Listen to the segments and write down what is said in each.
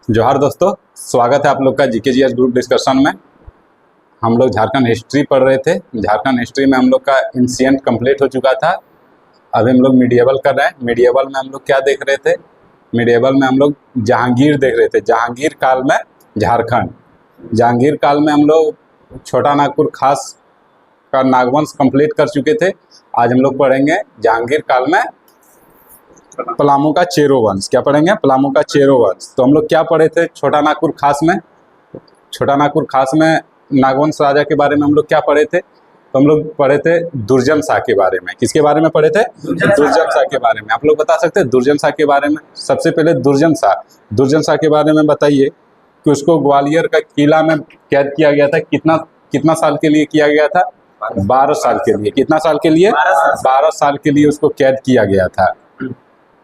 जोहार दोस्तों, स्वागत है आप लोग का जीके ग्रुप डिस्कशन में। हम लोग झारखंड हिस्ट्री पढ़ रहे थे। झारखंड हिस्ट्री में हम लोग का एंशिएंट कंप्लीट हो चुका था। अभी हम लोग मिडिएवल कर रहे हैं। मिडिएवल में हम लोग क्या देख रहे थे? मिडिएवल में हम लोग जहांगीर देख रहे थे। जहांगीर काल में झारखंड। जहांगीर काल में हम लोग छोटा नागपुर खास का नागवंश कंप्लीट कर चुके थे। आज हम लोग पढ़ेंगे जहांगीर काल में पलामू का चेरो वंश। क्या पढ़ेंगे? पलामू का चेरो वंश। तो हम लोग क्या पढ़े थे छोटा नागपुर खास में? छोटा नागपुर खास में नागवंश राजा के बारे में हम लोग क्या पढ़े थे? तो हम लोग पढ़े थे दुर्जन शाह के बारे में। किसके बारे में पढ़े थे? दुर्जन शाह के बारे में। आप लोग बता सकते हैं दुर्जन शाह के बारे में? सबसे पहले दुर्जन शाह के बारे में बताइए कि उसको ग्वालियर का किला में कैद किया गया था। कितना साल के लिए किया गया था? 12 साल के लिए। कितना साल के लिए? 12 साल के लिए उसको कैद किया गया था।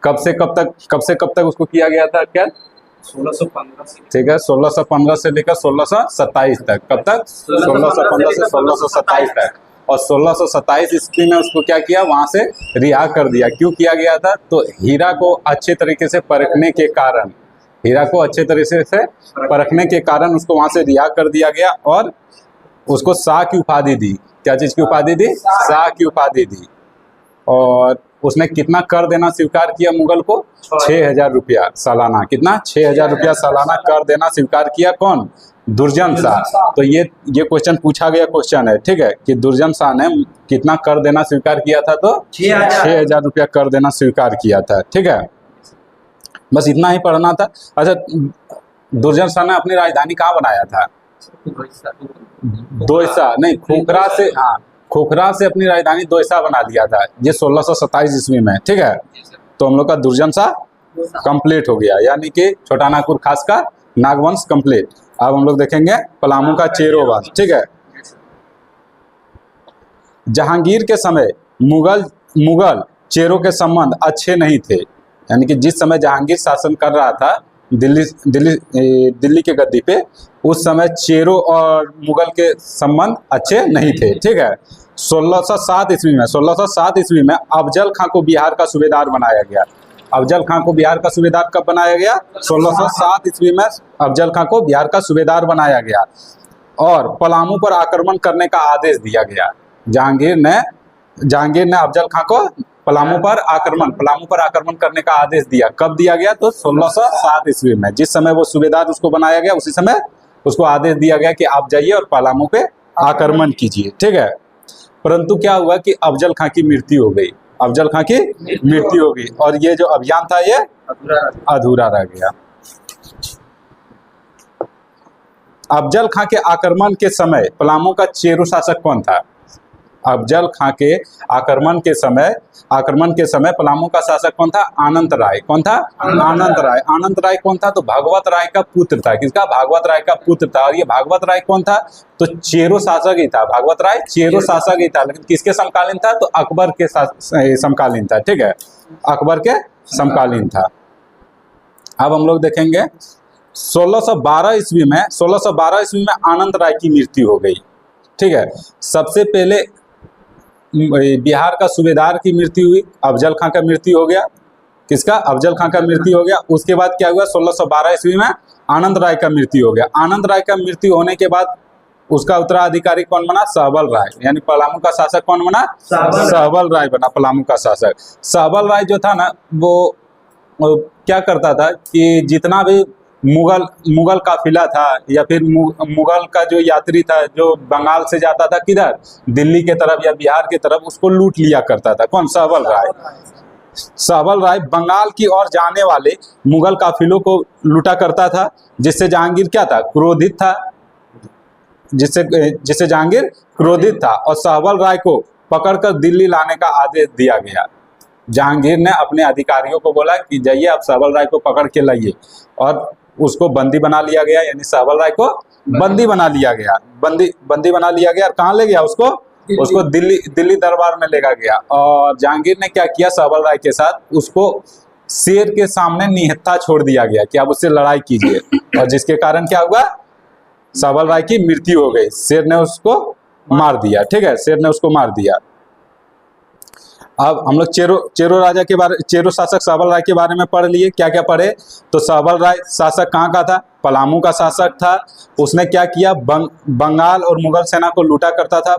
कब से कब तक उसको किया गया था कैद? 1615 से। ठीक है, 1615 से लेकर 1627 तक। कब तक? 1615 से 1627 तक। और 1627 ईस्वी में उसको क्या किया? वहां से रिहा कर दिया। क्यों किया गया था? तो हीरा को अच्छे तरीके से परखने के कारण उसको वहां से रिहा कर दिया गया और उसको शाह की उपाधि दी। क्या चीज की उपाधि दी? शाह की उपाधि दी। और उसने कितना कर देना स्वीकार किया मुगल को? 6000 रुपया सालाना। कितना? 6000 रुपया सालाना कर देना स्वीकार किया। कौन? दुर्जन शाह। तो ये क्वेश्चन पूछा गया क्वेश्चन है, ठीक है, कि दुर्जन शाह ने कितना कर देना स्वीकार किया था? तो 6000 रुपया कर देना स्वीकार किया था। ठीक है, बस इतना ही पढ़ना था। अच्छा, दुर्जन शाह ने अपनी राजधानी कहाँ बनाया था? दोयसा नहीं, खोखरा से। हाँ, खोखरा से अपनी राजधानी दोयसा बना दिया था। ये 1627 ईस्वी में। ठीक है, तो हम लोग का दुर्जन शाह कंप्लीट हो गया, यानी कि छोटा नागपुर खास का नागवंश कंप्लीट। अब हम लोग देखेंगे पलामू का चेरो वंश। ठीक है, जहांगीर के समय मुगल चेरो के संबंध अच्छे नहीं थे। यानी कि जिस समय जहांगीर शासन कर रहा था दिल्ली के गद्दी पे, उस समय चेरो और मुगल के संबंध अच्छे नहीं थे। ठीक है, 1607 ईस्वी में अफजल खां को बिहार का सूबेदार बनाया गया। अफजल खां को बिहार का सूबेदार कब बनाया गया? 1607 ईस्वी में अफजल खां को बिहार का सूबेदार बनाया गया और पलामू पर आक्रमण करने का आदेश दिया गया। जहांगीर ने अफजल खां को पलामू पर आक्रमण करने का आदेश दिया। कब दिया गया? तो 1607 ईस्वी में। जिस समय वो सूबेदार उसको बनाया गया, उसी समय उसको आदेश दिया गया कि आप जाइए और पलामू पे आक्रमण कीजिए। ठीक है, परंतु क्या हुआ कि अफजल खां की मृत्यु हो गई। और ये जो अभियान था ये अधूरा रह गया। अफजल खां के आक्रमण के समय पलामू का चेरो शासक कौन था? अफजल खां के आक्रमण के समय पलामू का शासक कौन था? आनंद राय। कौन था? आनंद राय कौन था? तो भागवत राय का पुत्र था। किसका? भागवत राय का पुत्र था। और ये भागवत राय कौन था? तो चेरो शासक ही था। भागवत राय चेरो शासक ही था, लेकिन किसके समकालीन था? तो अकबर के समकालीन था। ठीक है, अकबर के समकालीन था। अब हम लोग देखेंगे 1612 ईस्वी में आनंद राय की मृत्यु हो गई। ठीक है, सबसे पहले बिहार का सूबेदार की मृत्यु हुई, अफजल खां का मृत्यु हो गया। किसका? अफजल खां का मृत्यु हो गया। उसके बाद क्या हुआ? 1612 ईस्वी में आनंद राय का मृत्यु हो गया। आनंद राय का मृत्यु होने के बाद उसका उत्तराधिकारी कौन बना? सहबल राय। यानी पलामू का शासक कौन बना? सहबल राय बना पलामू का शासक। सहबल राय जो था ना, वो क्या करता था कि जितना भी मुगल काफिला था या फिर मुगल का जो यात्री था जो बंगाल से जाता था किधर? दिल्ली के तरफ या बिहार के तरफ, उसको लूट लिया करता था। कौन? सहबल राय बंगाल की ओर जाने वाले मुगल काफिलों को लूटा करता था, जिससे जहांगीर क्या था? क्रोधित था। जिससे जहांगीर क्रोधित था और सहबल राय को पकड़कर दिल्ली लाने का आदेश दिया गया। जहांगीर ने अपने अधिकारियों को बोला कि जाइए आप सहबल राय को पकड़ के लाइए, और उसको बंदी बना लिया गया। यानी सहबल राय को बंदी बना लिया गया। बंदी बना लिया गया और कहाँ ले गया उसको? दिल्ली दरबार में ले गया। और जहांगीर ने क्या किया? सहबल राय के साथ उसको शेर के सामने निहत्था छोड़ दिया गया कि आप उससे लड़ाई कीजिए, और जिसके कारण क्या हुआ? सहबल राय की मृत्यु हो गई। शेर ने उसको मार दिया। ठीक है, शेर ने उसको मार दिया। अब हम लोग चेरो राजा के बारे, चेरो शासक सहबल राय के बारे में पढ़ लिए। क्या क्या पढ़े? तो सहबल राय शासक कहाँ का था? पलामू का शासक था। उसने क्या किया? बंगाल और मुगल सेना को लूटा करता था।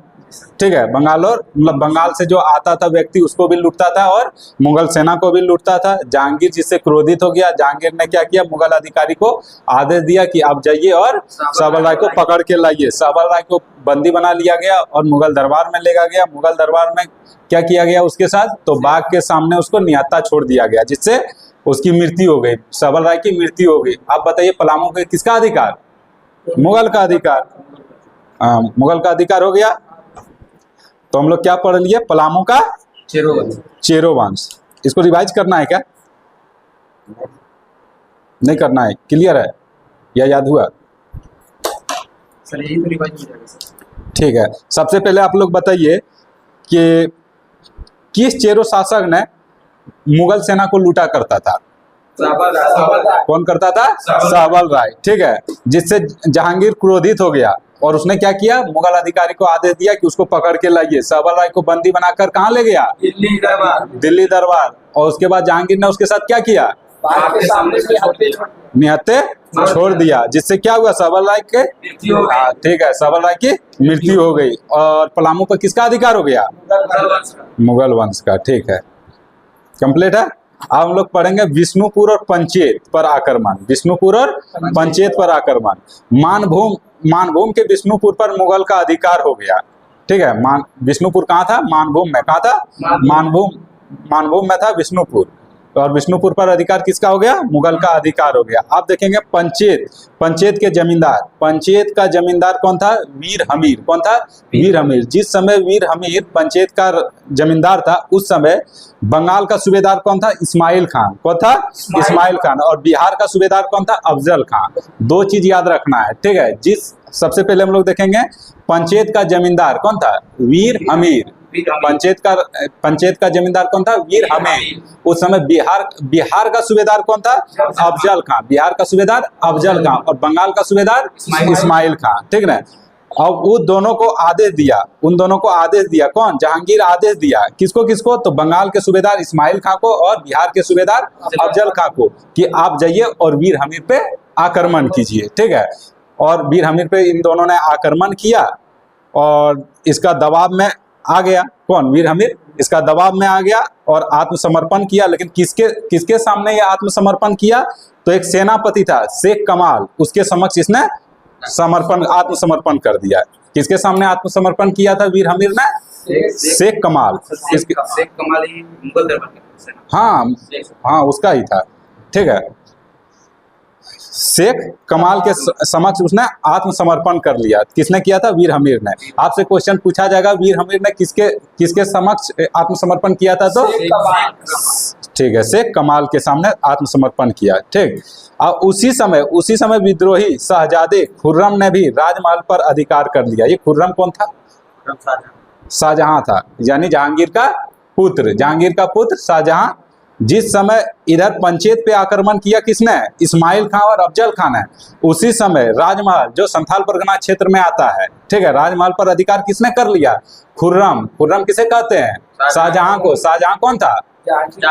ठीक है, बंगाल और मतलब बंगाल से जो आता था व्यक्ति उसको भी लूटता था और मुगल सेना को भी लूटता था। जहांगीर जिससे क्रोधित हो गया, जहांगीर ने क्या किया? मुगल अधिकारी को आदेश दिया कि आप जाइए और सहबल राय को पकड़ के लाइए। सहबल राय को बंदी बना लिया गया और मुगल दरबार में ले गया। मुगल दरबार में क्या किया गया उसके साथ? तो बाग के सामने उसको निहत्था छोड़ दिया गया, जिससे उसकी मृत्यु हो गई, सहबल राय की मृत्यु हो गई। आप बताइए पलामू के किसका अधिकार? मुगल का अधिकार। मुगल का अधिकार हो गया। तो हम लोग क्या पढ़ लिए? पलामू का चेरो वंश। इसको रिवाइज करना है क्या? नहीं करना है? क्लियर है या याद हुआ? सर यही तो रिवाइज हो जाएगा सर। ठीक है, सबसे पहले आप लोग बताइए कि किस चेरो शासक ने मुगल सेना को लूटा करता था? सहबल राय। कौन करता था? सहबल राय। ठीक है, जिससे जहांगीर क्रोधित हो गया और उसने क्या किया? मुगल अधिकारी को आदेश दिया कि उसको पकड़ के लाइए। सहबल राय को बंदी बनाकर कहाँ ले गया? दिल्ली दरबार। दिल्ली दरबार। और उसके बाद जहांगीर ने उसके साथ क्या किया? आपके सामने से निहत्थे छोड़ दिया, जिससे क्या हुआ? सहबल राय के मृत्यु हो गई। ठीक है, सहबल राय की मृत्यु हो गई। और पलामू पर किसका अधिकार हो गया? मुगल वंश का। ठीक है, कंप्लीट है। अब हम लोग पढ़ेंगे विष्णुपुर और पंचेत पर आक्रमण। विष्णुपुर और पंचेत पर आक्रमण। मानभूम के विष्णुपुर पर मुगल का अधिकार हो गया। ठीक है, विष्णुपुर कहाँ था? मानभूम में। कहाँ था? मानभूम में था विष्णुपुर। और विष्णुपुर पर अधिकार किसका हो गया? मुगल का अधिकार हो गया। आप देखेंगे पंचेत के जमींदार। पंचेत का जमींदार कौन था? वीर हमीर। कौन था? वीर हमीर। जिस समय वीर हमीर पंचेत का जमींदार था, उस समय बंगाल का सूबेदार कौन था? इस्माइल खान। कौन था? इस्माइल खान। और बिहार का सूबेदार कौन था? अफजल खान। दो चीज याद रखना है। ठीक है, सबसे पहले हम लोग देखेंगे पंचेत का जमींदार कौन था? वीर हमीर। पंचेत का जमींदार कौन था? वीर हमीर। उस समय बिहार का सूबेदार कौन था? अफजल खान। बिहार का सूबेदार अफजल खान और बंगाल का सूबेदार इस्माइल खान। ठीक है, अब उन दोनों को आदेश दिया कौन? जहांगीर आदेश दिया। किसको? तो बंगाल के सूबेदार इस्माइल खान को और बिहार के सूबेदार अफजल खान को कि आप जाइए और वीर हमीर पे आक्रमण कीजिए। ठीक है, और वीर हमीर पे इन दोनों ने आक्रमण किया और इसका दबाव में आ गया। कौन? वीर हमीर इसका दबाव में आ गया और आत्मसमर्पण किया। लेकिन किसके सामने ये आत्मसमर्पण किया? तो एक सेनापति था शेख कमाल, उसके समक्ष इसने आत्मसमर्पण कर दिया। किसके सामने आत्मसमर्पण किया था वीर हमीर ने? शेख कमाल। शेख कमाल ही मुगल दरबार के। हाँ, उसका ही था। ठीक है, शेख कमाल के समक्ष उसने आत्मसमर्पण कर लिया। किसने किया था? वीर हमीर ने। आपसे क्वेश्चन पूछा जाएगा वीर हमीर ने किसके समक्ष आत्मसमर्पण किया था? तो ठीक है, शेख कमाल के सामने आत्मसमर्पण किया। ठीक, और उसी समय विद्रोही शहजादे खुर्रम ने भी राजमहल पर अधिकार कर लिया। ये खुर्रम कौन था? शाहजहां था, यानी जहांगीर का पुत्र शाहजहां। जिस समय इधर पंचेत पे आक्रमण किया किसने? इस्माइल खान और अफजल खान है। उसी समय राजमहल जो संथाल परगना क्षेत्र में आता है, ठीक है, राजमहल पर अधिकार किसने कर लिया? खुर्रम किसे कहते हैं? शाहजहां को। शाहजहां कौन था?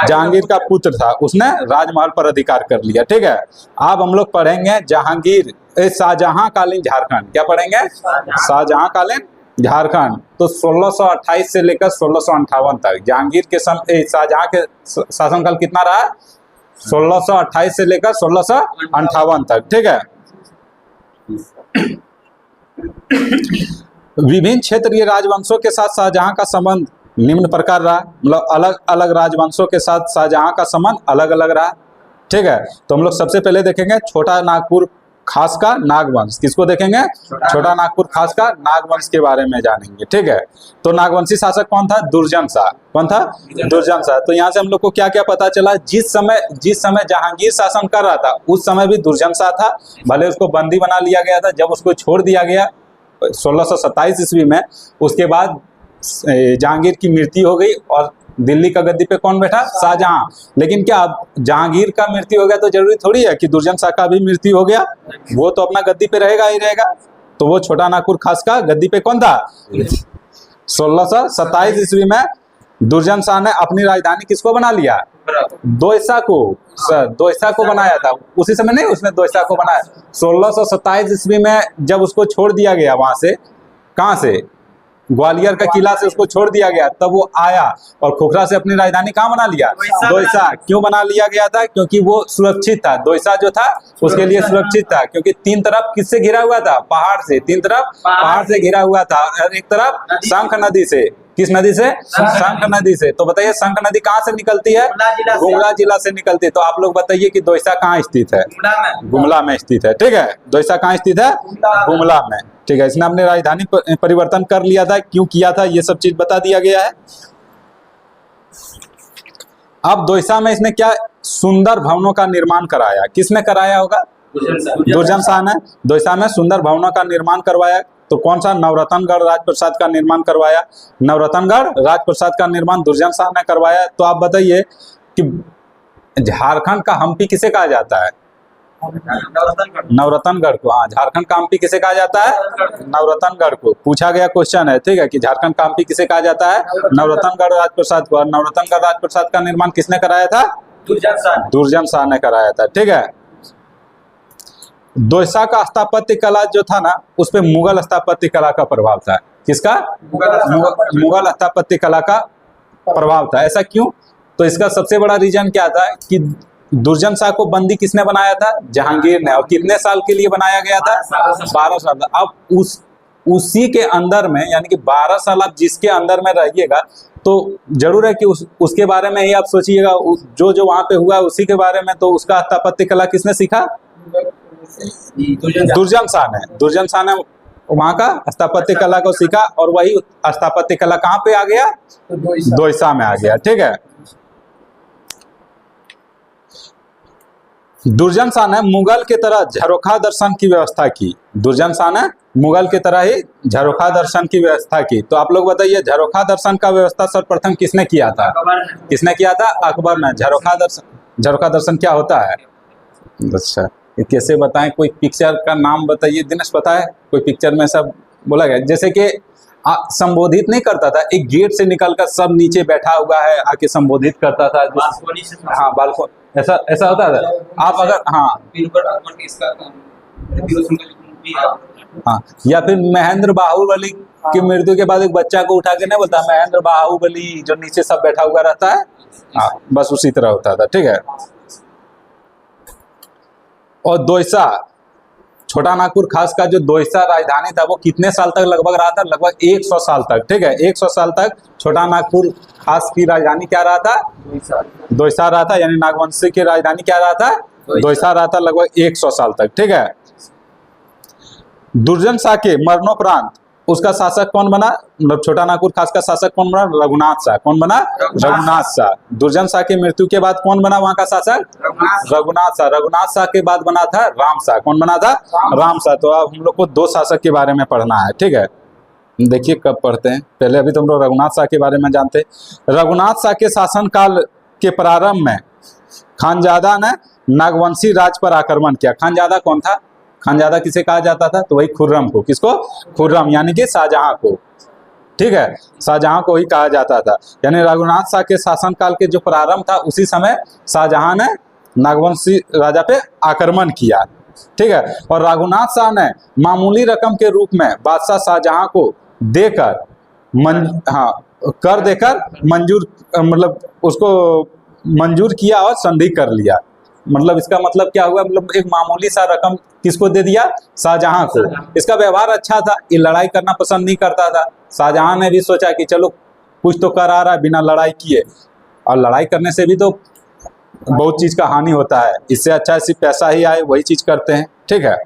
जहांगीर का पुत्र था, उसने राजमहल पर अधिकार कर लिया। ठीक है, अब हम लोग पढ़ेंगे शाहजहां कालीन झारखंड। क्या पढ़ेंगे? शाहजहां कालीन झारखंड। तो 1628 से लेकर 1658 तक जहांगीर के शाहजहां के शासनकाल कितना रहा? 1628 से लेकर 1658 तक। ठीक है, विभिन्न क्षेत्रीय राजवंशों के साथ शाहजहां का संबंध निम्न प्रकार रहा। मतलब अलग अलग राजवंशों के साथ शाहजहां का संबंध अलग अलग रहा। ठीक है, तो हम लोग सबसे पहले देखेंगे छोटा नागपुर खास का नागवंश। किसको देखेंगे? छोटा नागपुर खास का नागवंश के बारे में जानेंगे। ठीक है, तो नागवंशी शासक कौन था? दुर्जन शाह। कौन था? दुर्जन शाह। तो यहाँ से हम लोग को क्या क्या पता चला? जिस समय जहांगीर शासन कर रहा था उस समय भी दुर्जन शाह था। भले उसको बंदी बना लिया गया था, जब उसको छोड़ दिया गया 1627 ईस्वी में, उसके बाद जहांगीर की मृत्यु हो गई और दिल्ली का गद्दी पे कौन बैठा? शाहजहां। लेकिन क्या अब जहांगीर का मृत्यु हो गया तो जरूरी थोड़ी है कि दुर्जन शाह का भी मृत्यु हो गया? वो तो अपना गद्दी पे रहेगा ही रहेगा। तो वो छोटा नागपुर खास का गद्दी पे कौन था? 1627 ईस्वी में दुर्जन शाह ने अपनी राजधानी किसको बना लिया? दोयसा को। सर दोयसा को बनाया था, उसी समय नहीं उसने दोयसा को बनाया। 1627 ईस्वी में जब उसको छोड़ दिया गया वहां से, कहां से? ग्वालियर का किला से उसको छोड़ दिया गया, तब वो आया और खोखरा से अपनी राजधानी कहाँ बना लिया? दोयसा। क्यों बना लिया गया था? क्योंकि वो सुरक्षित था। दोयसा जो था उसके लिए सुरक्षित था, क्योंकि तीन तरफ किससे घिरा हुआ था? पहाड़ से। तीन तरफ पहाड़ से घिरा हुआ था और एक तरफ शंख नदी से। किस नदी से? शंख नदी से। तो बताइए शंख नदी कहाँ से निकलती है? गुमला जिला से निकलती है। तो आप लोग बताइए कि दोयसा कहाँ स्थित है? गुमला में स्थित है। ठीक है, दोयसा कहाँ स्थित है? गुमला में। ठीक है, इसने अपनी राजधानी परिवर्तन कर लिया था। क्यों किया था ये सब चीज बता दिया गया है। अब दोयसा में इसने क्या सुंदर भवनों का निर्माण कराया? किसने कराया होगा? दुर्जन शाह ने दोयसा में सुंदर भवनों का निर्माण करवाया। तो कौन सा? नवरत्नगढ़ राजप्रसाद का निर्माण करवाया। नवरत्नगढ़ राजप्रसाद का निर्माण दुर्जन शाह ने करवाया। तो आप बताइए कि झारखंड का हम्पी किसे कहा जाता है? नवरत्नगढ़ को। हाँ, झारखंड का हम्पी किसे कहा जाता है? नवरत्नगढ़ को। पूछा गया क्वेश्चन है, ठीक है, कि झारखंड का हम्पी किसे कहा जाता है? नवरत्नगढ़ राजप्रसाद को। और नवरत्नगढ़ राजप्रसाद का निर्माण किसने कराया था? दुर्जन शाह ने कराया था। ठीक है, दोयसा का स्थापत्य कला जो था ना, उस पे मुगल स्थापत्य कला का प्रभाव था। किसका? मुगल स्थापत्य कला का प्रभाव था। ऐसा क्यों? तो इसका सबसे बड़ा रीजन क्या था कि दुर्जन शाह को बंदी किसने बनाया था? जहांगीर ने। और कितने साल के लिए बनाया गया था? 12 साल। अब उसी के अंदर में, यानी कि 12 साल आप जिसके अंदर में रहिएगा, तो जरूर है कि उसके बारे में ही आप सोचिएगा। जो वहां पे हुआ उसी के बारे में। तो उसका स्थापत्य कला किसने सीखा? दुर्जन शाह ने वहां का स्थापत्य कला को सीखा और वही स्थापत्य कला कहाँ पे आ गया? दोयसा में आ गया। ठीक है, दुर्जन शाह ने मुगल की तरह झरोखा दर्शन की व्यवस्था की। दुर्जन शाह ने मुगल की तरह ही झरोखा दर्शन की व्यवस्था की। तो आप लोग बताइए झरोखा दर्शन का व्यवस्था सर्वप्रथम किसने किया था? किसने किया था? अकबर ने। झरोखा दर्शन क्या होता है? अच्छा, ये कैसे बताएं? कोई पिक्चर का नाम बताइए। दिनेश पता है कोई पिक्चर में सब बोला गया? जैसे कि संबोधित नहीं करता था, एक गेट से निकलकर सब नीचे बैठा हुआ है आके संबोधित करता था। हाँ, बालकोनी। ऐसा होता था। आप अगर हाँ, या फिर महेंद्र बाहुबली की मृत्यु के बाद एक बच्चा को उठा के नहीं बोलता महेंद्र बाहुबली, जो नीचे सब बैठा हुआ रहता है। हाँ, बस उसी तरह होता था। ठीक है, और दोयसा, छोटा नागपुर खास का जो दोयसा राजधानी था वो कितने साल तक लगभग रहा था? लगभग 100 साल तक। ठीक है, 100 साल तक छोटा नागपुर खास की राजधानी क्या रहा था? दोयसा रहा था। यानी नागवंशी की राजधानी क्या रहा था? दोयसा रहा था लगभग 100 साल तक। ठीक है, दुर्जन शाह के मरणोपरांत उसका शासक कौन बना? मतलब छोटा नागपुर खास का शासक कौन बना? रघुनाथ शाह। कौन बना? रघुनाथ शाह। दुर्जन शाह की मृत्यु के बाद कौन बना वहां का शासक? रघुनाथ शाह। रघुनाथ शाह के बाद बना था राम शाह। कौन बना था? राम शाह। तो अब हम लोग को 2 शासक के बारे में पढ़ना है। ठीक है, देखिए कब पढ़ते हैं। पहले अभी तो हम लोग रघुनाथ शाह के बारे में जानते हैं। रघुनाथ शाह के शासन काल के प्रारंभ में खानजादा ने नागवंशी राज पर आक्रमण किया। खानजादा कौन था? खानजादा किसे कहा जाता था? तो वही खुर्रम को। किसको? खुर्रम, यानी कि शाहजहां को। ठीक है, शाहजहां को ही कहा जाता था। यानी रघुनाथ शाह के शासनकाल के जो प्रारंभ था उसी समय शाहजहां ने नागवंशी राजा पे आक्रमण किया। ठीक है, और रघुनाथ शाह ने मामूली रकम के रूप में बादशाह शाहजहां को देकर कर देकर मंजूर, मतलब उसको मंजूर किया और संधि कर लिया। मतलब इसका मतलब क्या हुआ? मतलब एक मामूली सा रकम किसको दे दिया? शाहजहां को। इसका व्यवहार अच्छा था, ये लड़ाई करना पसंद नहीं करता था। शाहजहां ने भी सोचा कि चलो कुछ तो कर आ रहा है बिना लड़ाई किए, और लड़ाई करने से भी तो बहुत चीज का हानि होता है। इससे अच्छा सिर्फ पैसा ही आए वही चीज करते हैं। ठीक है,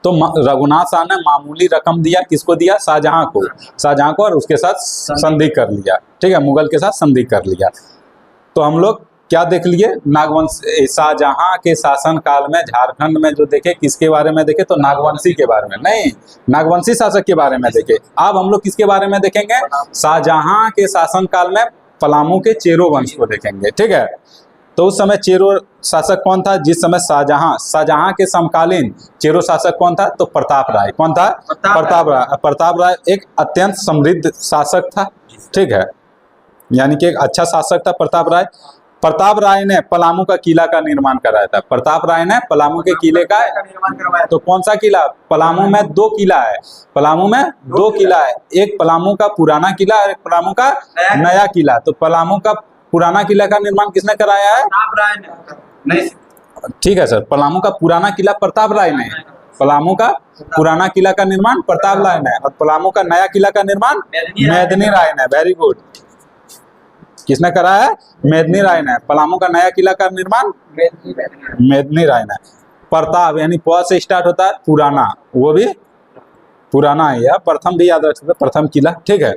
तो रघुनाथ शाह ने मामूली रकम दिया। किसको दिया? शाहजहां को। शाहजहां को, और उसके साथ संधि कर लिया। ठीक है, मुगल के साथ संधि कर लिया। तो हम लोग क्या देख लिए? नागवंश शाहजहां के शासन काल में झारखंड में जो देखे किसके बारे में देखे? तो नागवंशी के बारे में नहीं, नागवंशी शासक के बारे में देखे। अब हम लोग किसके बारे में देखेंगे? शाहजहां के शासन काल में पलामू के चेरो वंश को देखेंगे। ठीक है, तो उस समय चेरो शासक कौन था? जिस समय शाहजहां के समकालीन चेरो शासक कौन था? तो प्रताप राय। कौन था? प्रताप राय एक अत्यंत समृद्ध शासक था। ठीक है, यानी कि एक अच्छा शासक था प्रताप राय। प्रताप राय ने पलामू का किला का निर्माण कराया था। प्रताप राय ने पलामू के किले का निर्माण करवाया। तो कौन सा किला? पलामू में 2 किला है। पलामू में 2 किला है, एक पलामू का पुराना किला और एक पलामू का नया किला। तो पलामू का पुराना किला का निर्माण किसने कराया है? प्रताप राय ने। नहीं, ठीक है सर, पलामू का पुराना किला प्रताप राय ने, पलामू का पुराना किला का निर्माण प्रताप राय ने, और पलामू का नया किला का निर्माण मेदिनी राय ने। Very good. किसने कराया है? मेदिनी राय ने। पलामू का नया किला का निर्माण मेदिनी राय ने। प्रताप यानी प से स्टार्ट होता है, पुराना, वो भी पुराना है, या प्रथम भी याद रख सकते, प्रथम किला। ठीक है।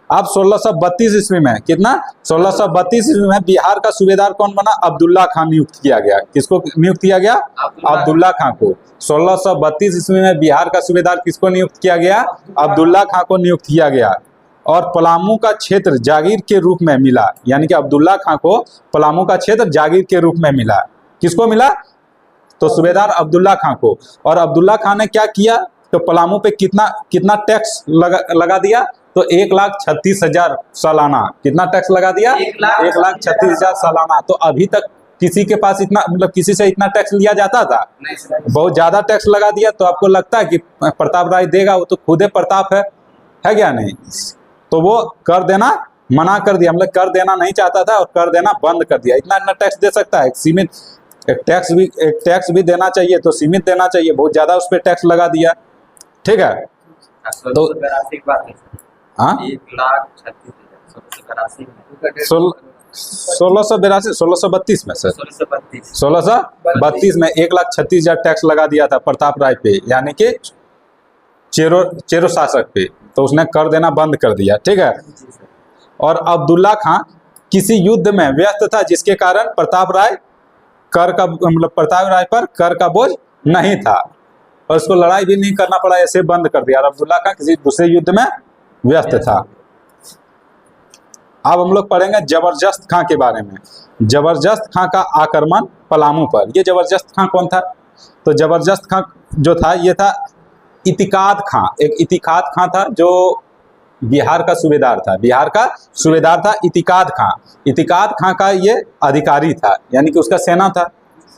अब 1632 ईस्वी में, कितना? 1632 ईस्वी में बिहार का सूबेदार कौन बना? अब्दुल्ला खान नियुक्त किया गया। किसको नियुक्त किया गया? अब्दुल्ला खान को। 1632 ईस्वी में बिहार का सूबेदार किसको नियुक्त किया गया? अब्दुल्ला खान को नियुक्त किया गया। और पलामू का क्षेत्र जागीर के रूप में मिला, यानी कि अब्दुल्ला खान को पलामू का क्षेत्र जागीर के रूप में मिला। किसको मिला? तो सूबेदार अब्दुल्ला खान को। और अब्दुल्ला खान ने क्या किया? तो पलामू पे कितना टैक्स लगा दिया? तो 1,36,000 सालाना। कितना टैक्स लगा दिया? 1,36,000 सालाना। तो अभी तक किसी के पास इतना, मतलब किसी से इतना टैक्स लिया जाता था? बहुत ज्यादा टैक्स लगा दिया। तो आपको लगता है कि प्रताप राय देगा? वो तो खुदे प्रताप है क्या नहीं? तो वो कर देना मना कर दिया, मतलब कर देना नहीं चाहता था और कर देना बंद कर दिया। इतना टैक्स दे सकता है? सीमित एक टैक्स भी देना चाहिए, तो सीमित देना चाहिए। बहुत ज्यादा उस पर टैक्स लगा दिया। ठीक है। तो हाँ, 1632 में सर, 1632 में 1,36,000 टैक्स लगा दिया था प्रताप राय पे, यानी कि चेरो शासक पे। तो उसने कर देना बंद कर दिया। ठीक है। और अब्दुल्ला खां किसी युद्ध में व्यस्त था, जिसके कारण प्रताप राय पर कर का बोझ नहीं था, और उसको लड़ाई भी नहीं करना पड़ा, ऐसे बंद कर दिया। और अब्दुल्ला खां किसी दूसरे युद्ध में व्यस्त था। अब हम लोग पढ़ेंगे जबरदस्त खां के बारे में। जबरदस्त खां का आक्रमण पलामू पर। ये जबरदस्त खां कौन था? तो जबरदस्त खां जो था, ये था इतिकाद खां। एक इतिकाद खां था जो बिहार का सूबेदार था। बिहार का सूबेदार था इतिकाद खां। इतिकाद खां का ये अधिकारी था, यानी कि उसका सेना था।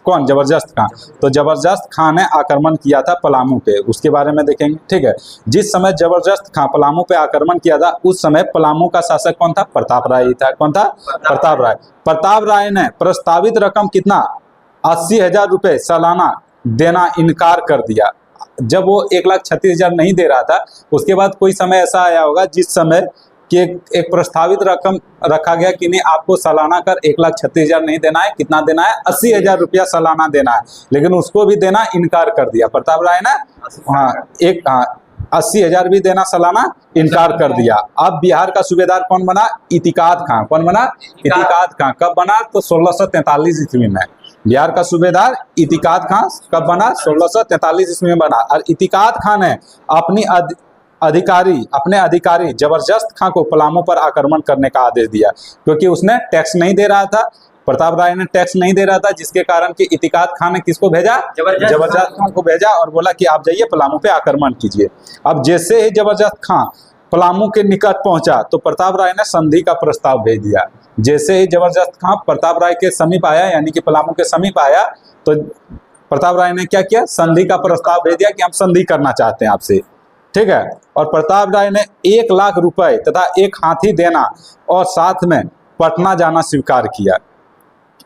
कौन? जबरदस्त खां। तो जबरदस्त खां ने आक्रमण किया था पलामू पे, उसके बारे में देखेंगे। ठीक है। जिस समय जबरदस्त खां पलामू पे आक्रमण किया था, उस समय पलामू का शासक कौन था? प्रताप राय ही था। कौन था? प्रताप राय। प्रताप राय ने प्रस्तावित रकम कितना? 80,000 रुपये सालाना देना इनकार कर दिया। जब वो 1,36,000 नहीं दे रहा था, उसके बाद कोई समय ऐसा आया होगा जिस समय कि एक प्रस्तावित रकम रखा गया कि नहीं, आपको सालाना कर 1,36,000 नहीं देना है। कितना देना है? 80,000 रुपया सालाना देना है। लेकिन उसको भी देना इनकार कर दिया प्रताप राय ने। 80,000 भी देना सालाना इनकार कर दिया। अब बिहार का सूबेदार कौन बना? इतिकाद खां। कौन बना? इतिकाद खां। कब बना? तो 1643 ईस्वी में। बिहार का सूबेदार इतिकाद खां कब बना? 1643 ईस्वी में बना। और इतिकाद खां ने अपने अधिकारी जबरदस्त खां को पलामू पर आक्रमण करने का आदेश दिया, क्योंकि उसने टैक्स नहीं दे रहा था। प्रताप राय ने टैक्स नहीं दे रहा था, जिसके कारण कि इतिकाद खां ने किसको भेजा? जबरदस्त खां को भेजा, और बोला कि आप जाइए पलामू पे आक्रमण कीजिए। अब जैसे ही जबरदस्त खां पलामू के निकट पहुंचा, तो प्रताप राय ने संधि का प्रस्ताव भेज दिया। जैसे ही जबरदस्त खां प्रताप राय के समीप आया, यानी कि पलामू के समीप आया, तो प्रताप राय ने क्या किया? संधि का प्रस्ताव भेज दिया कि हम संधि करना चाहते हैं आपसे। ठीक है। और प्रताप राय ने 1 लाख रुपए तथा 1 हाथी देना और साथ में पटना जाना स्वीकार किया।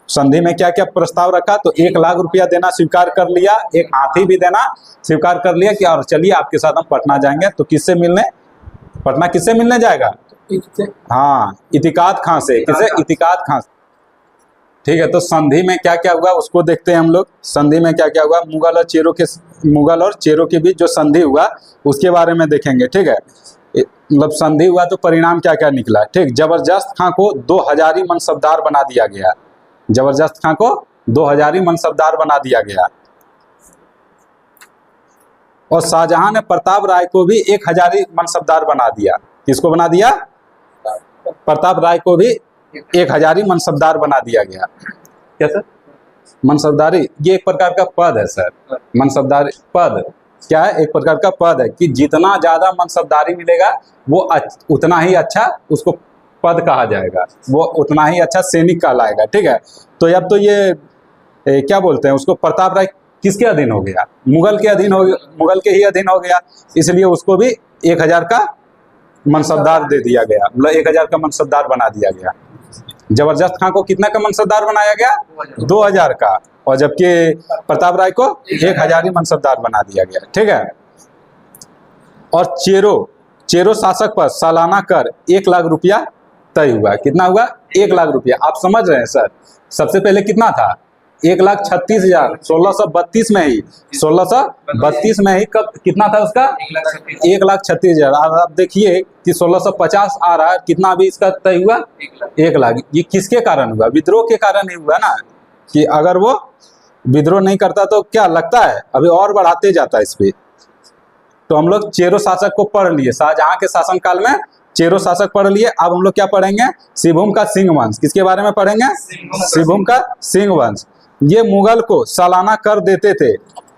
संधि में क्या क्या प्रस्ताव रखा? तो 1 लाख रुपया देना स्वीकार कर लिया, 1 हाथी भी देना स्वीकार कर लिया कि और चलिए आपके साथ हम पटना जाएंगे। तो किससे मिलने? पटना किससे मिलने जाएगा? हाँ, इतिकाद खां से। किसे? इतिकाद खां। ठीक है। तो संधि में क्या क्या हुआ उसको देखते हैं हम लोग। संधि में क्या क्या हुआ? मुगल और चेरों के बीच जो संधि हुआ उसके बारे में देखेंगे। ठीक है। मतलब संधि हुआ तो परिणाम क्या क्या निकला। ठीक। जबरदस्त खां को 2000 मनसबदार बना दिया गया। जबरदस्त खां को 2000 मनसबदार बना दिया गया। और शाहजहां ने प्रताप राय को भी 1000 मनसबदार बना दिया। किसको बना दिया? प्रताप राय को भी 1000 मनसबदार बना दिया गया। क्या सर? मनसबदारी ये एक प्रकार का पद है सर। मनसबदारी पद क्या है? एक प्रकार का पद है कि जितना ज्यादा मनसबदारी मिलेगा वो उतना ही अच्छा उसको पद कहा जाएगा, वो उतना ही अच्छा सैनिक कहलाएगा। ठीक है, तो अब तो ये क्या बोलते हैं उसको, प्रताप राय किसके अधीन हो गया? मुगल के अधीन हो गया, मुगल के ही अधीन हो गया, इसलिए उसको भी 1000 का मनसबदार दे दिया गया, मतलब 1000 का मनसबदार बना दिया गया। जबरदस्त खां को कितना का मनसबदार बनाया गया? 2000 का, और जबकि प्रताप राय को 1000 ही मनसबदार बना दिया गया। ठीक है, और चेरो शासक पर सालाना कर 1 लाख रुपया तय हुआ। कितना हुआ? 1 लाख रुपया। आप समझ रहे हैं सर, सबसे पहले कितना था? 1,36,000, 1632 में ही, 1632 में ही कब कितना था उसका? 1,36,000। और आप देखिए कि 1650 आ रहा है, कितना अभी इसका तय हुआ? 1 लाख। ये किसके कारण हुआ? विद्रोह के कारण ही हुआ ना, कि अगर वो विद्रोह नहीं करता तो क्या लगता है अभी और बढ़ाते जाता है इस पे। तो हम लोग चेरो शासक को पढ़ लिए, शाहजहां के शासनकाल में चेरो शासक पढ़ लिए। अब हम लोग क्या पढ़ेंगे? सिंहभूम का सिंह वंश। किसके बारे में पढ़ेंगे? सिंहभूम का सिंह वंश। ये मुगल को सालाना कर देते थे,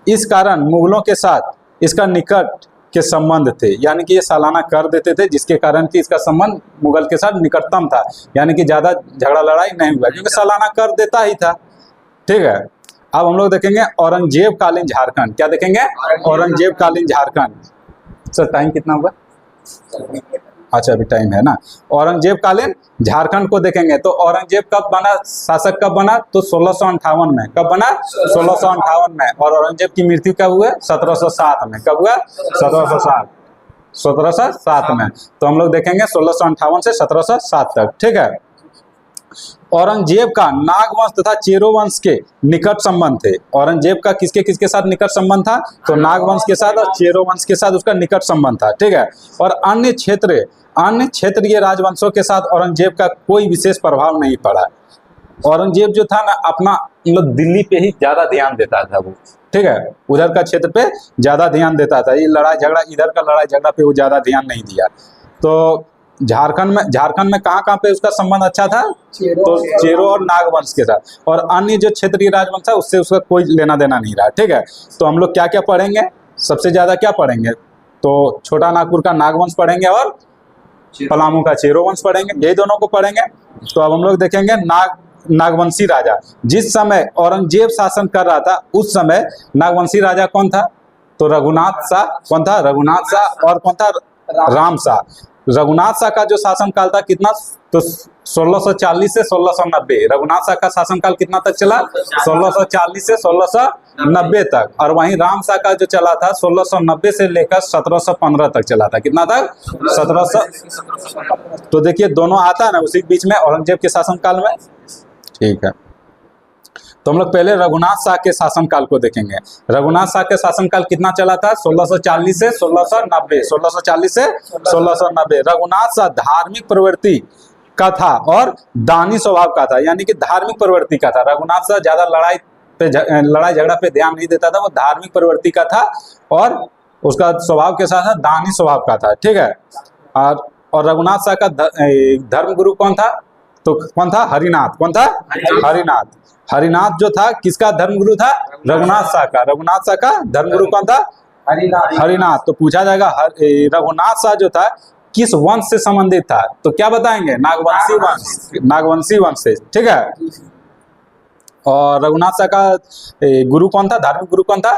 इस कारण मुगलों के साथ इसका निकट के संबंध थे, यानी कि ये सालाना कर देते थे, जिसके कारण कि इसका संबंध मुगल के साथ निकटतम था, यानी कि ज्यादा झगड़ा लड़ाई नहीं हुआ, क्योंकि सालाना कर देता ही था। ठीक है, अब हम लोग देखेंगे औरंगजेब कालीन झारखंड। क्या देखेंगे? औरंगजेब कालीन झारखंड। सर टाइम कितना हुआ? अच्छा अभी टाइम है ना। औरंगजेब कालीन झारखंड को देखेंगे तो औरंगजेब कब बना, शासक कब बना? तो 1658 में। कब बना? 1658 में। और औरंगजेब की मृत्यु कब हुआ? 1707 में। कब हुआ? 1707 में। तो हम लोग देखेंगे 1658 से 1707 तक। ठीक है, औरंगजेब का नागवंश तथा चेरो वंश के निकट संबंध थे। औरंगजेब का किसके किसके साथ निकट संबंध था? तो नागवंश के साथ और चेरो वंश के साथ उसका निकट संबंध था। ठीक है, और अन्य क्षेत्रीय राजवंशों के साथ औरंगजेब का कोई विशेष प्रभाव नहीं पड़ा। औरंगजेब जो था ना, अपना मतलब दिल्ली पे ही ज्यादा ध्यान देता था वो। ठीक है, उधर का क्षेत्र पे ज्यादा ध्यान देता था, ये लड़ाई झगड़ा, इधर का लड़ाई झगड़ा पे वो ज्यादा ध्यान नहीं दिया। तो झारखंड में कहाँ पे उसका संबंध अच्छा था? तो चेरो और नागवंश के साथ, और अन्य जो क्षेत्रीय राजवंश है उससे उसका कोई लेना देना नहीं रहा। ठीक है, तो हम लोग क्या क्या पढ़ेंगे? सबसे ज्यादा क्या पढ़ेंगे? तो छोटा नागपुर का नागवंश पढ़ेंगे और पलामू का चेरो वंश पढ़ेंगे, यही दोनों को पढ़ेंगे। तो अब हम लोग देखेंगे नागवंशी राजा। जिस समय औरंगजेब शासन कर रहा था उस समय नागवंशी राजा कौन था? तो रघुनाथ शाह। कौन था? रघुनाथ शाह। और कौन था? राम शाह। रघुनाथ शाह का जो शासनकाल था कितना? तो 1640 से 1690। रघुनाथ शाह का शासनकाल कितना तक चला? 1640 से 1690 तक। और वहीं राम शाह का जो चला था 1690 से लेकर 1715 तक चला था। कितना तक? 1700। तो देखिए दोनों आता है ना उसी बीच में, औरंगजेब के शासनकाल में। ठीक है, तो हम लोग पहले रघुनाथ शाह के शासनकाल को देखेंगे। रघुनाथ शाह के शासनकाल कितना चला था? 1640 से 1690। 1640 से 1690। रघुनाथ शाह धार्मिक प्रवृत्ति का था और दानी स्वभाव का था, यानी कि धार्मिक प्रवृत्ति का था। रघुनाथ शाह ज्यादा लड़ाई झगड़ा पे ध्यान नहीं देता था, वो धार्मिक प्रवृत्ति का था और उसका स्वभाव के साथ दानी स्वभाव का था। ठीक है, और रघुनाथ शाह का धर्म गुरु कौन था? तो कौन था? हरिनाथ। कौन था? हरिनाथ। हरिनाथ जो था किसका धर्मगुरु था? रघुनाथ शाह का। रघुनाथ शाह का धर्मगुरु कौन था? हरिनाथ। तो पूछा जाएगा रघुनाथ शाह जो था किस वंश से संबंधित था? तो क्या बताएंगे? नागवंशी वंश। नागवंशी वंश से। ठीक है, और रघुनाथ शाह का गुरु कौन था? धार्मिक गुरु कौन था?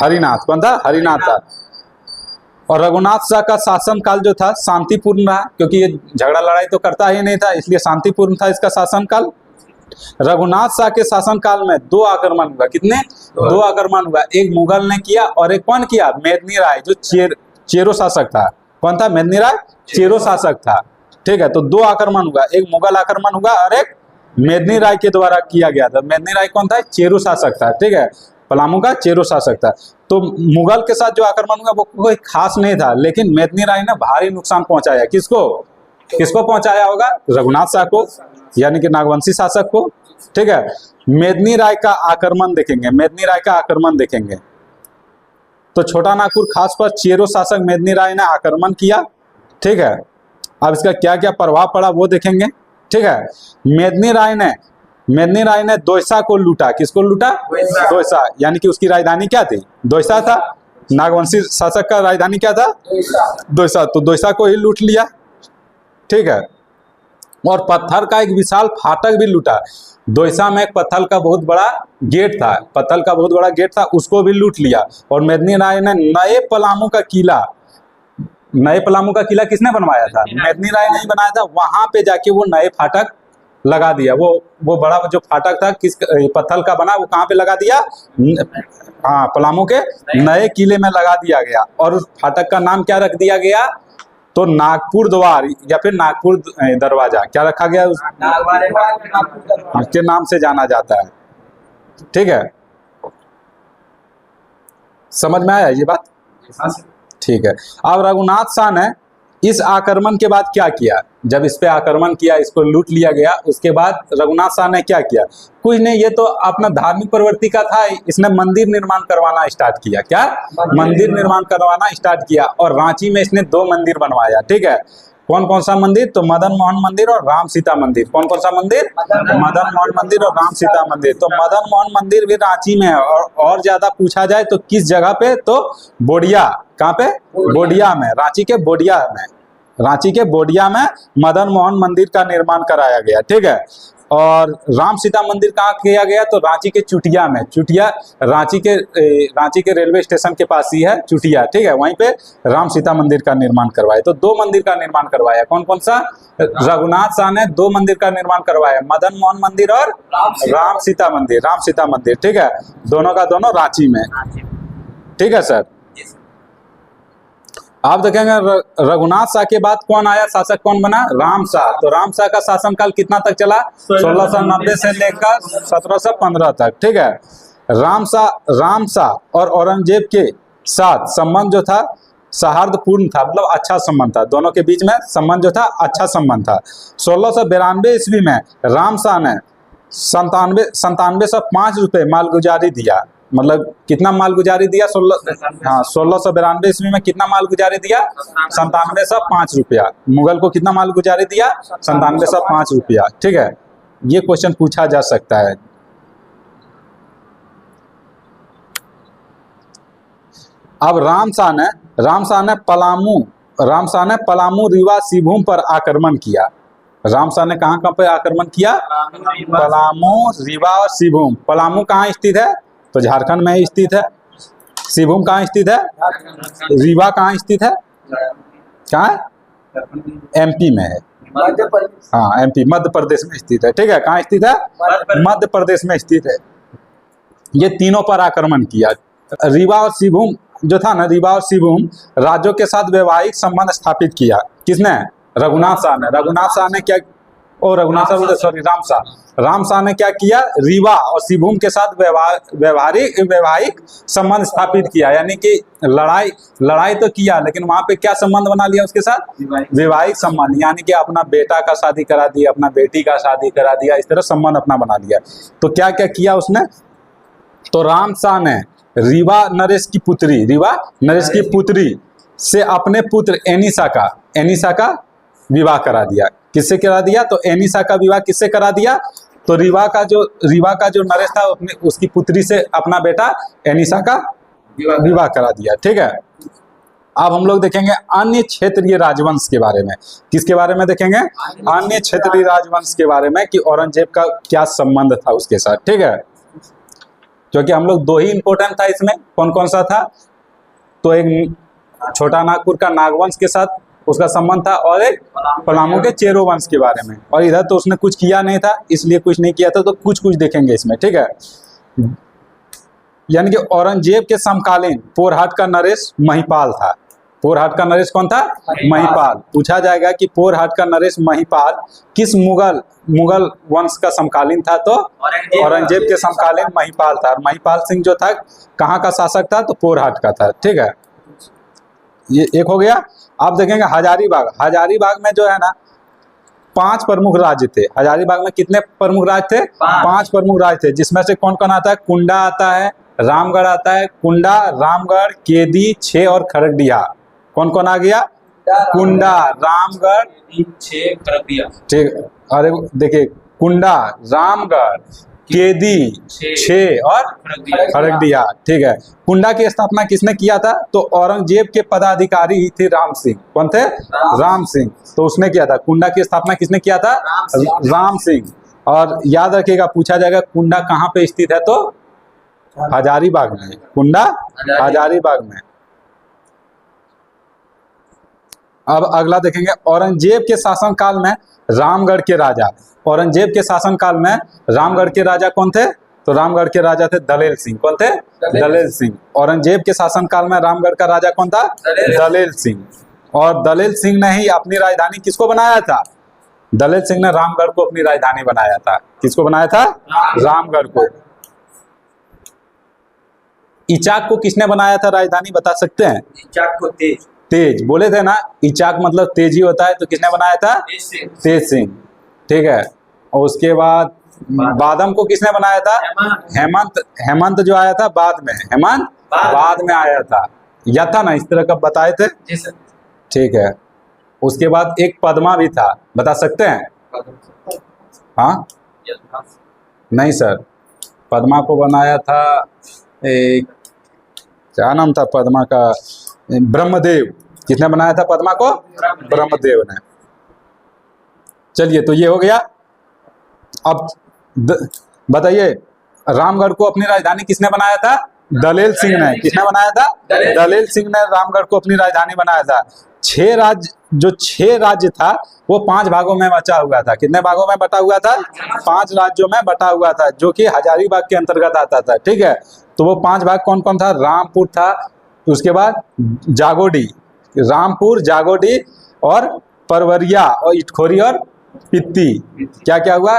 हरिनाथ। कौन था? हरिनाथ था। और रघुनाथ शाह का शासन काल जो था शांतिपूर्ण रहा, क्योंकि ये झगड़ा लड़ाई तो करता ही नहीं था, इसलिए शांतिपूर्ण था इसका शासनकाल। रघुनाथ शाह के शासनकाल में 2 आक्रमण हुआ। कितने? 2 आक्रमण हुआ। एक मुगल ने किया और एक कौन किया? मेदिनी राय, जो चेरो शासक था। कौन था? मेदिनी राय चेरो शासक था। ठीक है, तो 2 आक्रमण हुआ, एक मुगल आक्रमण हुआ और एक मेदिनी राय के द्वारा किया गया था। मेदिनी राय कौन था? चेरो शासक था। ठीक है, पलामू का चेरो शासक था। तो मुगल के साथ जो आक्रमण हुआ वो कोई खास नहीं था, लेकिन मेदिनी राय ने भारी नुकसान पहुंचाया। किसको पहुंचाया होगा? रघुनाथ शाह को, यानी कि नागवंशी शासक को। ठीक है, मेदिनी राय का आक्रमण देखेंगे। मेदिनी राय का आक्रमण देखेंगे तो छोटा नागपुर खास पर चेरो शासक मेदिनी राय ने आक्रमण किया। ठीक है, अब इसका क्या क्या प्रभाव पड़ा वो देखेंगे। ठीक है, मेदिनी राय ने दोयसा को लूटा। किसको लूटा? दोयसा, यानी कि उसकी राजधानी क्या थी? दोयसा था। नागवंशी शासक का राजधानी क्या था? दोयसा। तो दोयसा को ही लूट लिया। ठीक है, और पत्थर का एक विशाल फाटक भी लूटा। दोयसा में एक पत्थर का बहुत बड़ा गेट था, पत्थर का बहुत बड़ा गेट था, उसको भी लूट लिया। और मेदिनी राय ने नए पलामू का किला, नए पलामू का किला किसने बनवाया था? मेदिनी राय ने ही बनाया था। वहां पे जाके वो नए फाटक लगा दिया। वो बड़ा जो फाटक था किस पत्थर का बना, वो कहाँ पे लगा दिया? हाँ, पलामू के नए किले में लगा दिया गया। और उस फाटक का नाम क्या रख दिया गया? तो नागपुर द्वार या फिर नागपुर दरवाजा क्या रखा गया? उसके नाम से जाना जाता है। ठीक है, समझ में आया ये बात? ठीक है। अब रघुनाथ शाह ने इस आक्रमण के बाद क्या किया? जब इस पे आक्रमण किया, इसको लूट लिया गया, उसके बाद रघुनाथ शाह ने क्या किया? कुछ नहीं, ये तो अपना धार्मिक प्रवृत्ति का था, इसने मंदिर निर्माण करवाना स्टार्ट किया। क्या? मंदिर निर्माण करवाना स्टार्ट किया। और रांची में इसने 2 मंदिर बनवाया। ठीक है, कौन कौन सा मंदिर? तो मदन मोहन मंदिर और राम सीता मंदिर। कौन कौन सा मंदिर? मदन मोहन मंदिर और राम सीता मंदिर। तो मदन मोहन मंदिर भी रांची में है। और ज्यादा पूछा जाए तो किस जगह पे? तो बोडिया। कहाँ पे? बोडिया में, रांची के बोडिया में, रांची के बोडिया में मदन मोहन मंदिर का निर्माण कराया गया। ठीक है। और राम सीता मंदिर कहाँ किया गया? तो रांची के चुटिया में। चुटिया रांची के रेलवे स्टेशन के पास ही है चुटिया। ठीक है, वहीं पे राम सीता मंदिर का निर्माण करवाया। तो 2 मंदिर का निर्माण करवाया। कौन कौन सा? रघुनाथ शाह ने 2 मंदिर का निर्माण करवाया, मदन मोहन मंदिर और राम सीता मंदिर। राम सीता मंदिर, ठीक है, दोनों का दोनों रांची में। ठीक है सर। आप देखेंगे रघुनाथ शाह के बाद कौन आया? शासक कौन बना? राम शाह। तो राम शाह का शासनकाल कितना तक चला? 1690 से लेकर 1715 तक। ठीक है। राम शाह और औरंगजेब के साथ संबंध जो था सौहार्दपूर्ण था, मतलब अच्छा संबंध था। दोनों के बीच में संबंध जो था अच्छा संबंध था। 1692 ईस्वी में राम शाह ने 9705 रुपये मालगुजारी दिया। मतलब कितना मालगुजारी दिया? 1692 ईस्वी में कितना मालगुजारी दिया? 9705 रुपया। मुगल को कितना मालगुजारी दिया? 9705 रुपया। ठीक है, ये क्वेश्चन पूछा जा सकता है। अब राम शाह ने पलामू, रीवा, सिंहभूम पर आक्रमण किया। राम शाह ने कहाँ पे आक्रमण किया? पलामू, रीवा और सिंहभूम। पलामू कहाँ स्थित है? तो झारखंड में ही स्थित है। सिंहभूम कहाँ स्थित है? रीवा कहाँ स्थित है? कहाँ है? एमपी में है। हाँ, एमपी, मध्य प्रदेश में स्थित है। ठीक है, कहाँ स्थित है? मध्य प्रदेश में स्थित है। ये तीनों पर आक्रमण किया। रीवा और सिंहभूम जो था ना, रीवा और सिंहभूम राज्यों के साथ वैवाहिक संबंध स्थापित किया। किसने? रघुनाथ शाह ने। राम शाह ने क्या किया? रीवा और सिंहभूम के साथ वैवाहिक संबंध स्थापित किया। यानी कि लड़ाई तो किया, लेकिन वहां पे क्या संबंध बना लिया उसके साथ? वैवाहिक संबंध। यानी कि अपना बेटा का शादी करा दिया, अपना बेटी का शादी करा दिया, इस तरह संबंध अपना बना लिया। तो क्या क्या किया उसने? तो राम शाह ने रीवा नरेश की पुत्री से अपने पुत्र एनिसा का विवाह करा दिया। किससे करा दिया? तो एनिसा का विवाह किससे करा दिया? तो रीवा का जो नरेश था उसकी पुत्री से अपना बेटा एनिसा का विवाह करा दिया। ठीक है। अब हम लोग देखेंगे अन्य क्षेत्रीय राजवंश के बारे में। किसके बारे में देखेंगे? अन्य क्षेत्रीय राजवंश के बारे में, कि औरंगजेब का क्या संबंध था उसके साथ। ठीक है, क्योंकि हम लोग 2 ही इंपॉर्टेंट था इसमें। कौन कौन सा था? तो एक छोटा नागपुर का नागवंश के साथ उसका संबंध था, और एक पलामू के चेरो वंश के बारे में। और इधर तो उसने कुछ किया नहीं था, इसलिए कुछ नहीं किया था, तो कुछ देखेंगे इसमें। ठीक है, यानी कि औरंगजेब के समकालीन पोरहाट का नरेश महिपाल था। पोरहाट का नरेश कौन था? महिपाल। पूछा जाएगा कि पोरहाट का नरेश महिपाल किस मुगल वंश का समकालीन था? तो औरंगजेब के समकालीन महिपाल था। महिपाल सिंह जो था कहाँ का शासक था? तो पोरहाट का था। ठीक है, ये एक हो गया। आप देखेंगे हजारीबाग में जो है ना 5 प्रमुख राज्य थे। हजारीबाग में कितने प्रमुख राज्य थे? 5 प्रमुख राज्य थे, जिसमें से कौन कौन आता है? कुंडा आता है, रामगढ़ आता है। कुंडा, रामगढ़, केदी, छे और खरगडिया। कौन कौन आ गया? कुंडा, रामगढ़, 6 खरगडिया। ठीक। अरे देखिए, कुंडा, रामगढ़, केदी, 6 और खड़गदिया। ठीक है। कुंडा की स्थापना किसने किया था? तो औरंगजेब के पदाधिकारी ही थे राम सिंह। कौन थे? राम सिंह। तो उसने किया था। कुंडा की स्थापना किसने किया था? राम सिंह। और याद रखिएगा, पूछा जाएगा कुंडा कहाँ पे स्थित है, तो हजारीबाग में। कुंडा हजारीबाग में। अब अगला देखेंगे, औरंगजेब के शासनकाल में रामगढ़ के राजा, औरंगजेब के शासनकाल में रामगढ़ के राजा कौन थे? तो रामगढ़ के राजा थे दलेल सिंह। कौन थे? दलेल सिंह। औरंगजेब के शासनकाल में रामगढ़ का राजा कौन था? दलेल सिंह। और दलेल सिंह ने ही अपनी राजधानी किसको बनाया था? दलेल सिंह ने रामगढ़ को अपनी राजधानी बनाया था। किसको बनाया था? रामगढ़ को। इचाक को किसने बनाया था राजधानी, बता सकते हैं? इचाक को तेज। तेज बोले थे ना, इचाक मतलब तेजी होता है, तो किसने बनाया था? तेज सिंह। ठीक है। और उसके बाद बादम को किसने बनाया था? हेमंत। हेमंत जो आया था बाद में, हेमंत बाद में आया था, या था ना, इस तरह का बताए थे। ठीक है। उसके बाद एक पद्मा भी था, बता सकते हैं? हाँ, नहीं सर, पद्मा को बनाया था एक, क्या नाम था पद्मा का? ब्रह्मदेव। किसने बनाया था पद्मा को? ब्रह्मदेव ने। चलिए, तो ये हो गया। अब बताइए, रामगढ़ को अपनी राजधानी किसने बनाया था? दलेल सिंह ने। किसने बनाया था? दलेल सिंह ने रामगढ़ को अपनी राजधानी बनाया था। 6 राज्य, जो 6 राज्य था वो 5 भागों में बचा हुआ था। कितने भागों में बटा हुआ था? 5 राज्यों में बटा हुआ था, जो कि हजारीबाग के अंतर्गत आता था। ठीक है। तो वो 5 भाग कौन कौन था? रामपुर था, उसके बाद जागोडी, रामपुर, जागोडी और परवरिया और इटखोरी और पित्ती। क्या क्या हुआ?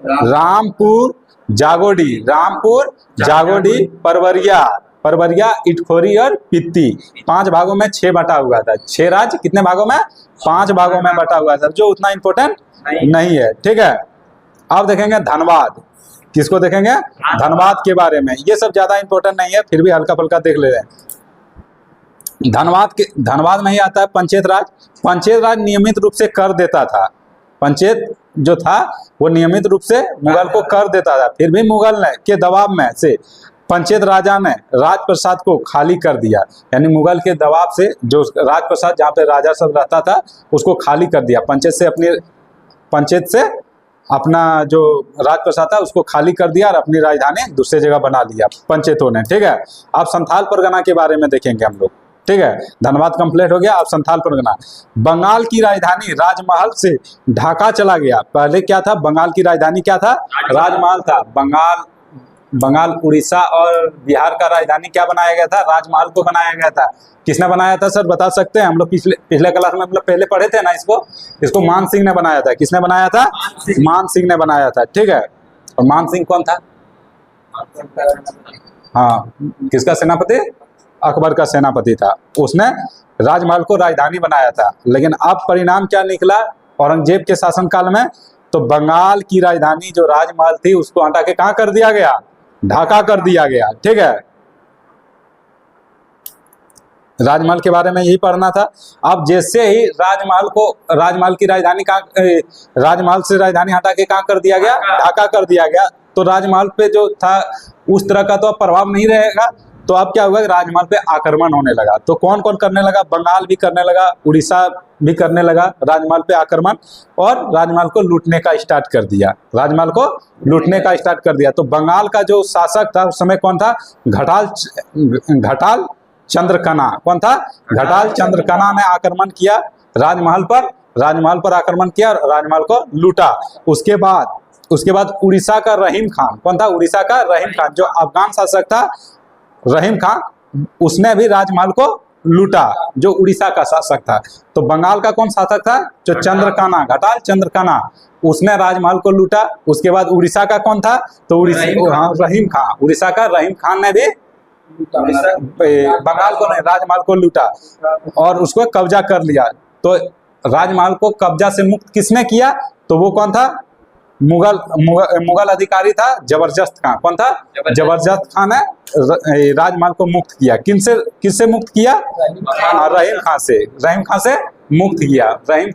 रामपुर, जागोडी, रामपुर, जागोडी, परवरिया, परवरिया, इटखोरी और पित्ती। 5 भागों में 6 बटा हुआ था। 6 राज्य कितने भागों में? 5 भागों में बटा हुआ था, जो उतना इंपॉर्टेंट नहीं है। ठीक है। अब देखेंगे धनबाद। किसको देखेंगे? धनबाद के बारे में। ये सब ज्यादा इंपॉर्टेंट नहीं है, फिर भी हल्का फुल्का देख ले रहे हैं। धनबाद में ही आता है पंचायत राज। पंचायत राज नियमित रूप से कर देता था। पंचायत जो था वो नियमित रूप से मुगल को कर देता था, फिर भी मुगल ने के दबाव में से पंचायत राजा ने राजप्रसाद को खाली कर दिया। यानी मुगल के दबाव से जो राजप्रसाद, जहाँ पे राजा सब रहता था, उसको खाली कर दिया। पंचायत से अपना जो राजप्रसाद था उसको खाली कर दिया और अपनी राजधानी दूसरी जगह बना लिया पंचायतों ने। ठीक है। अब संथाल परगना के बारे में देखेंगे हम लोग। ठीक है। धनबाद कंप्लीट हो गया। अब संथाल परगना। बंगाल की राजधानी राजमहल से ढाका चला गया। पहले क्या था? बंगाल की राजधानी क्या था? राजमहल था। बंगाल, उड़ीसा और बिहार का राजधानी क्या बनाया गया था? राजमहल को बनाया गया था। किसने बनाया था सर, बता सकते हैं? हम लोग पिछले क्लास में हम लोग पहले पढ़े थे ना इसको मान सिंह ने बनाया था। किसने बनाया था? मान सिंह ने बनाया था। ठीक है। और मान सिंह कौन था? हाँ, किसका सेनापति? अकबर का सेनापति था। उसने राजमहल को राजधानी बनाया था। लेकिन अब परिणाम क्या निकला औरंगजेब के शासनकाल में? तो बंगाल की राजधानी जो राजमहल थी उसको हटा के कहाँ कर दिया गया? ढाका कर दिया गया। ठीक है। राजमहल के बारे में यही पढ़ना था। अब जैसे ही राजमहल की राजधानी राजमहल से राजधानी हटा के कहाँ कर दिया गया? ढाका कर दिया गया। तो राजमहल पे जो था उस तरह का तो अब प्रभाव नहीं रहेगा। तो अब क्या हुआ? राजमहल पे आक्रमण होने लगा। तो कौन कौन करने लगा? बंगाल भी करने लगा, उड़ीसा भी करने लगा राजमहल पे आक्रमण, और राजमहल को लूटने का स्टार्ट कर दिया। राजमहल को लूटने का स्टार्ट कर दिया। तो बंगाल का जो शासक था उस समय कौन था? घटाल चंद्रकना। कौन था? घटाल चंद्रकना ने आक्रमण किया राजमहल पर आक्रमण किया और राजमहल को लूटा। उसके बाद उड़ीसा का रहीम खान। कौन था? उड़ीसा का रहीम खान, जो अफगान शासक था रहीम खान, उसने भी राजमहल को लूटा, जो उड़ीसा का शासक था। तो बंगाल का कौन शासक था? जो चंद्रकना, घटाल चंद्रकना, उसने राजमहल को लूटा। उसके बाद उड़ीसा का कौन था? तो रहीम खान। उड़ीसा का रहीम खान ने भी बंगाल को नहीं, राजमहल को लूटा और उसको कब्जा कर लिया। तो राजमहल को कब्जा से मुक्त किसने किया? तो वो कौन था? मुगल अधिकारी था जबरदस्त खान। कौन था? जबरदस्त खान ने राजमहल को मुक्त किया। किससे मुक्त किया? रहीम खान से। रहीम खान से मुक्त किया? रहीम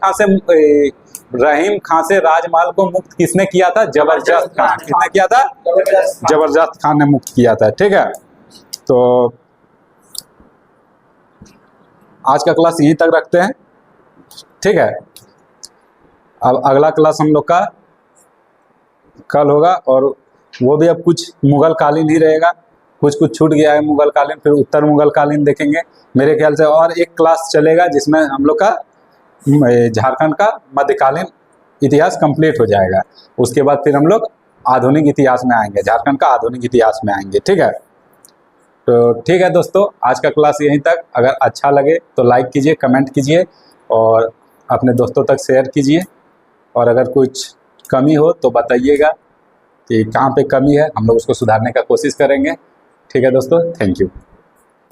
खां से राजमहल को मुक्त किसने किया था? जबरदस्त खान। किसने किया था? जबरदस्त खान ने मुक्त किया था। ठीक है, तो आज का क्लास यहीं तक रखते हैं। ठीक है, अब अगला क्लास हम लोग का कल होगा, और वो भी अब कुछ मुगल कालीन ही रहेगा, कुछ कुछ छूट गया है मुगल कालीन, फिर उत्तर मुगल कालीन देखेंगे मेरे ख्याल से। और एक क्लास चलेगा जिसमें हम लोग का झारखंड का मध्यकालीन इतिहास कंप्लीट हो जाएगा। उसके बाद फिर हम लोग आधुनिक इतिहास में आएंगे, झारखंड का आधुनिक इतिहास में आएंगे। ठीक है, तो ठीक है दोस्तों, आज का क्लास यहीं तक। अगर अच्छा लगे तो लाइक कीजिए, कमेंट कीजिए और अपने दोस्तों तक शेयर कीजिए। और अगर कुछ कमी हो तो बताइएगा कि कहाँ पे कमी है, हम लोग उसको सुधारने का कोशिश करेंगे। ठीक है दोस्तों, थैंक यू।